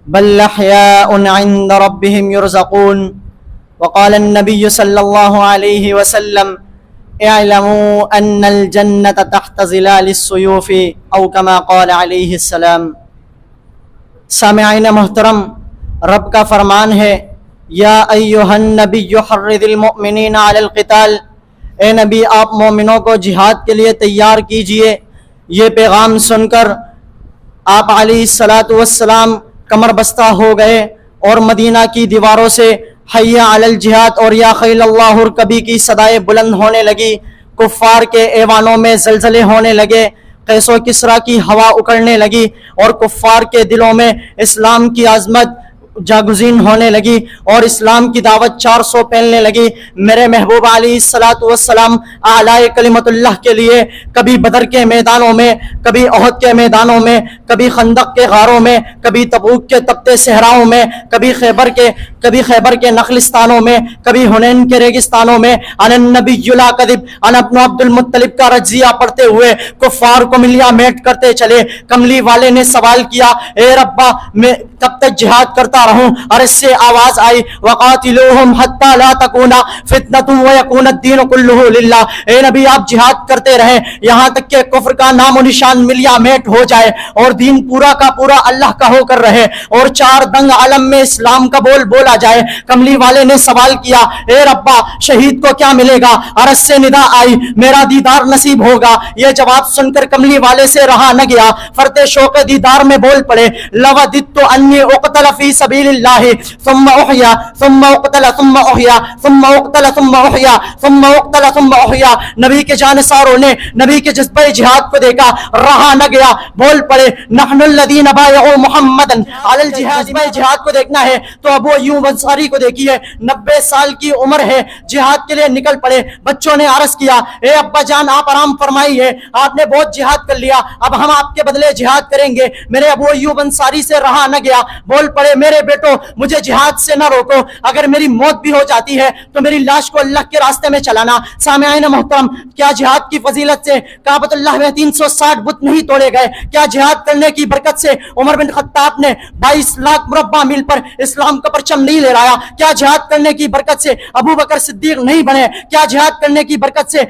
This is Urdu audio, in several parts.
بل احیاء عند ربهم يرزقون وقال النبي صلی اللہ علیہ وسلم اعلموا ان الجنة تحت ظلال السيوف او كما قال علیہ السلام۔ سامعین محترم، رب کا فرمان ہے یا ایھا النبی حرض المؤمنین علی القتال، اے نبی آپ مومنوں کو جہاد کے لیے تیار کیجئے۔ یہ پیغام سن کر آپ علیہ السلام کمر بستہ ہو گئے اور مدینہ کی دیواروں سے حی علی الجہاد اور یا خیل اللہ ارکبی کی صدائیں بلند ہونے لگی۔ کفار کے ایوانوں میں زلزلے ہونے لگے، قیس و کسریٰ کی ہوا اکڑنے لگی اور کفار کے دلوں میں اسلام کی عظمت جاگزین ہونے لگی اور اسلام کی دعوت 400 پھیلنے لگی۔ میرے محبوب علیہ السلام اعلیٰ کلمت اللہ کے لیے کبھی بدر کے میدانوں میں، کبھی احد کے میدانوں میں، کبھی خندق کے غاروں میں، کبھی تبوک کے تپتے صحراؤں میں، کبھی خیبر کے نخلستانوں میں، کبھی حنین کے ریگستانوں میں انا النبی لا کذب، انا ابن عبد المطلب کا رجزیہ پڑھتے ہوئے کفار کو ملیا میٹ کرتے چلے۔ کملی والے نے سوال کیا، اے ربا میں کب تک جہاد کرتا رہوں؟ اور اس سے آواز آئی وقاتلوہم حتی لا تکون فتنۃ ویکون الدین کلہ للہ، اے نبی آپ جہاد کرتے رہیں یہاں تک کہ کفر کا نام و نشان ملیا میٹ ہو جائے اور دین پورا کا پورا اللہ کا ہو کر رہے اور 4 دنگ عالم میں اسلام کا بول بولا جائے۔ کملی والے نے سوال کیا، اے ربا شہید کو کیا ملے گا؟ عرش سے ندا آئی میرا دیدار نصیب ہوگا۔ یہ جواب سن کر کملی والے سے رہا نہ گیا، فرتے شوق دیدار میں بول پڑے لوددت انی اقتل فی سبیل اللہ ثم احیا ثم اقتل ثم احیا ثم اقتل ثم احیا ثم اقتل ثم احیا۔ نبی کے جانثاروں نے نبی کے جذبہ جہاد کو دیکھا، رہا نہ گیا، بول پڑے نحن الذین بایعوا محمدا علی الجہاد۔ جہاد کو دیکھنا ہے تو ابو ایوب انصاری کو دیکھیے، 90 سال کی عمر ہے، جہاد کے لیے نکل پڑے۔ بچوں نے عرض کیا، اے ابا جان آپ آرام فرمائیے، آپ نے بہت جہاد کر لیا، اب ہم آپ کے بدلے جہاد کریں گے۔ میرے ابو ایوب انصاری سے رہا نہ گیا، بول پڑے میرے بیٹو مجھے جہاد سے نہ روکو، اگر میری موت بھی ہو جاتی ہے تو میری لاش کو اللہ کے راستے میں چلانا۔ سامعین محترم، کیا جہاد کی فضیلت سے کعبۃ اللہ میں 360 بت نہیں توڑے گئے؟ کیا جہاد کرنے کی برکت سے عمر بن خطاب نے 22 لاکھ مربع میل پر اسلام کا پرچم نہیں لہرایا؟ کیا جہاد کرنے کی برکت سے ابو بکر صدیق نہیں بنے؟ کیا جہاد کرنے کی برکت سے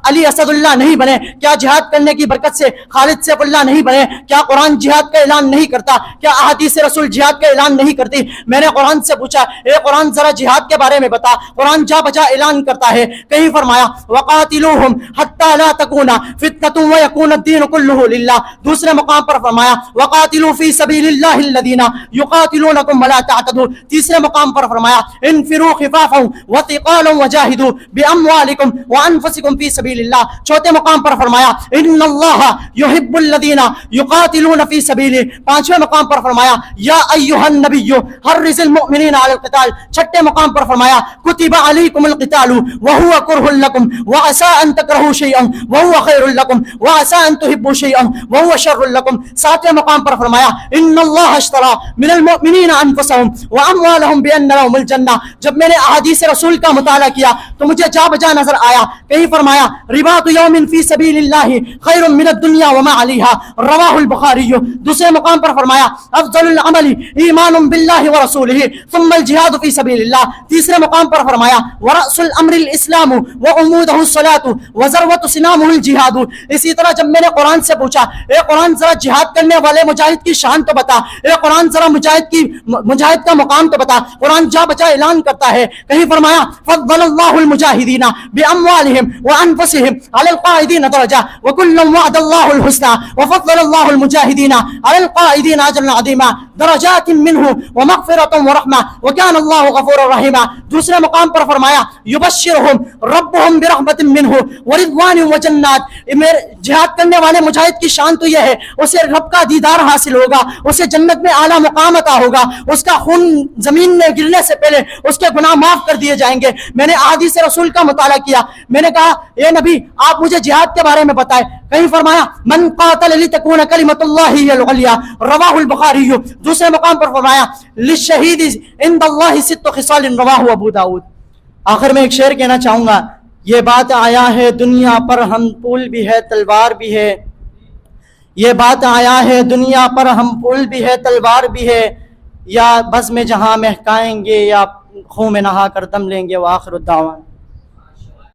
علی اسد اللہ نہیں بنے؟ کیا جہاد کرنے کی برکت سے خالد سیف اللہ نہیں بنے؟ کیا قرآن جہاد کا اعلان نہیں کرتا؟ کیا احادیث رسول جہاد کا اعلان نہیں کرتی؟ میں نے قرآن سے پوچھا، اے قرآن ذرا جہاد کے بارے میں بتا۔ قرآن جا بجا اعلان کرتا ہے، کہیں فرمایا وقاتلوہم حتی لا تکون فتنۃ ویکون الدین کلہ للہ، دوسرے مقام پر فرمایا وقاتلوا فی سبیل اللہ الذین یقاتلونکم ولا تعتدوا، تیسرے مقام پر فرمایا انفروا خفافا وثقالا وجاہدوا باموالکم وانفسکم فی سبیل اللہ، چوتھے مقام پر فرمایا ان اللہ یحب الذین یقاتلون فی سبیلہ، پانچویں مقام پر فرمایا یا ایھا النبی حرض المؤمنین علی القتال، چھٹے مقام پر فرمایا کتب علیکم القتال وہو کرہ لکم وعسى ان تکرہوا شیئا وہو خیر لکم وعسى ان تحبوا شیئا وہو شر لکم، ساتویں مقام پر فرمایا ان اللہ اشترى من المؤمنین انفسهم واموالهم بان لهم الجنہ۔ جب میں نے احادیث رسول کا مطالعہ کیا تو مجھے جا بجا نظر آیا، کہیں فرمایا رباط یوم فی سبیل اللہ خیر من الدنیا وما علیہا، رواہ البخاری۔ دوسرے مقام پر فرمایا افضل العمل ایمان باللہ ورسولہ ثم الجہاد فی سبیل اللہ، تیسرے مقام پر فرمایا ورأس الامر الاسلام وعمودہ الصلاۃ وذروۃ سنامہ الجہاد۔ اسی طرح جب میں نے قرآن سے پوچھا، اے قرآن ذرا جہاد کرنے والے مجاہد کی شان تو بتا، اے قرآن ذرا مجاہد کا مقام تو بتا۔ قرآن جا بجا اعلان کرتا ہے، کہیں فرمایا فضل اللہ المجاہدین باموالہم وانفسہم علی القاعدین درجہ وکلا وعد اللہ الحسنى وفضل اللہ المجاہدین علی القاعدین اجرا عظیما درجات منہ ومغفرۃ ورحمہ وکان اللہ غفورا رحیما۔ دوسرے مقام پر فرمایا یبشرہم ربہم برحمۃ منہ ورضوان وجنات۔ جہاد کرنے والے مجاہد کی شان تو یہ ہے اسے رب کا دیدار حاصل ہوگا، اسے جنت میں اعلیٰ مقام عطا ہوگا، اس کا خون زمین میں گرنے سے پہلے اس کے گناہ معاف کر دیے جائیں گے۔ میں نے احادیث رسول کا مطالعہ کیا، میں نے کہا اے نبی آپ مجھے جہاد کے بارے میں بتائیں، کہیں فرمایا من قاتل لتکون کلمۃ اللہ ہی العلیٰ، رواہ البخاری۔ دوسرے مقام پر فرمایا للشہید عند اللہ ست خصال، رواہ ابو داؤد۔ آخر میں ایک شعر کہنا چاہوں گا، یہ بات آیا ہے دنیا پر ہم پول بھی ہے تلوار بھی ہے، یہ بات آیا ہے دنیا پر ہم پھول بھی ہے تلوار بھی ہے، یا بس میں جہاں مہکائیں گے یا خون میں نہا کر دم لیں گے۔ وآخر الدعوان